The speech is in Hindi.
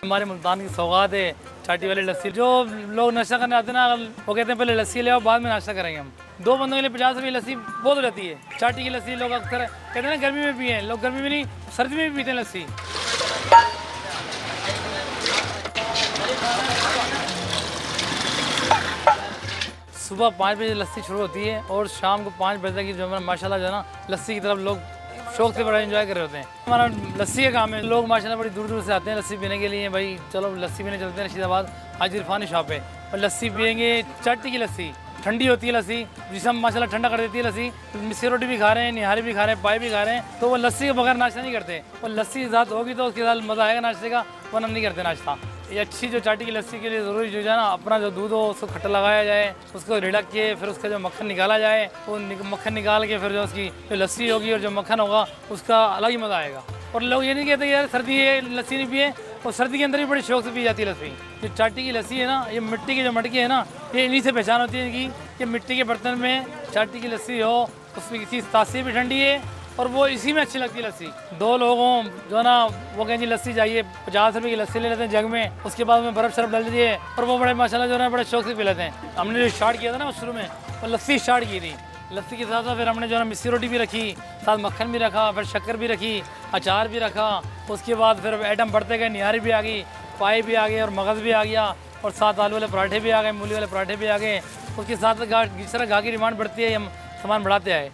हमारे मुल्तान की सौगात है चाटी वाली लस्सी। जो लोग नाश्ता करने आते हैं ना, वो कहते हैं पहले लस्सी ले आओ, बाद में नाश्ता करेंगे हम। 2 बंदों के लिए 50 रुपये लस्सी बहुत हो जाती है। चाटी की लस्सी लोग अक्सर कहते हैं ना गर्मी में पिए, लोग गर्मी में नहीं सर्दी में भी पीते हैं लस्सी। सुबह 5 बजे लस्सी शुरू होती है और शाम को 5 बजे तक की जो है माशाल्लाह जो है ना लस्सी की तरफ लोग शौक से बड़ा एंजॉय कर रहे होते हैं। हमारा लस्सी का काम है, लोग माशाल्लाह बड़ी दूर दूर से आते हैं लस्सी पीने के लिए। भाई चलो लस्सी पीने चलते हैं रशीदाबाद, आज इरफानी शॉप है और लस्सी पियेंगे। चाटी की लस्सी ठंडी होती है लस्सी, जिसे हम माशाल्लाह ठंडा कर देती है लस्सी। मिस्सी रोटी भी खा रहे हैं, निहारी भी खा रहे हैं, पाए भी खा रहे हैं, तो वो लस्सी के बगैर नाश्ता नहीं करते। और लस्सी के साथ होगी तो उसके साथ मज़ा आएगा नाश्ते का, वरना नहीं करते नाश्ता। ये अच्छी जो चाटी की लस्सी के लिए ज़रूरी जो है ना, अपना जो दूध हो उसको खट्टा लगाया जाए, उसको रिड़क के फिर उसका जो मक्खन निकाला जाए, वो मक्खन निकाल के फिर जो उसकी जो लस्सी होगी और जो मक्खन होगा उसका अलग ही मज़ा आएगा। और लोग ये नहीं कहते यार सर्दी है लस्सी नहीं पिए, और सर्दी के अंदर भी बड़ी शौक से पी जाती है लस्सी। जो चाटी की लस्सी है ना, ये मिट्टी की जो मटकी है ना, ये इन्हीं से पहचान होती है कि मिट्टी के बर्तन में चाटी की लस्सी हो, उसमें किसी तासीर भी ठंडी है और वो इसी में अच्छी लगती है लस्सी। 2 लोगों जो ना वो कहें जी लस्सी चाहिए, 50 रुपये की लस्सी ले लेते हैं जग में, उसके बाद में बर्फ़ शर्फ डाल दीजिए और वो बड़े माशाल्लाह जो है बड़े शौक से पी लेते हैं। हमने जो स्टार्ट किया था ना शुरू में, वो लस्सी स्टार्ट की थी। लस्सी के साथ साथ फिर हमने जो है मिस्सी रोटी भी रखी, साथ मक्खन भी रखा, फिर शक्कर भी रखी, अचार भी रखा। उसके बाद फिर आइटम बढ़ते गए, निहारी भी आ गई, पाए भी आ गए और मगज़ भी आ गया, और साथ आलू वाले पराठे भी आ गए, मूली वाले पराठे भी आ गए। उसके साथ जिस तरह गा की डिमांड बढ़ती है हम सामान बढ़ाते आए।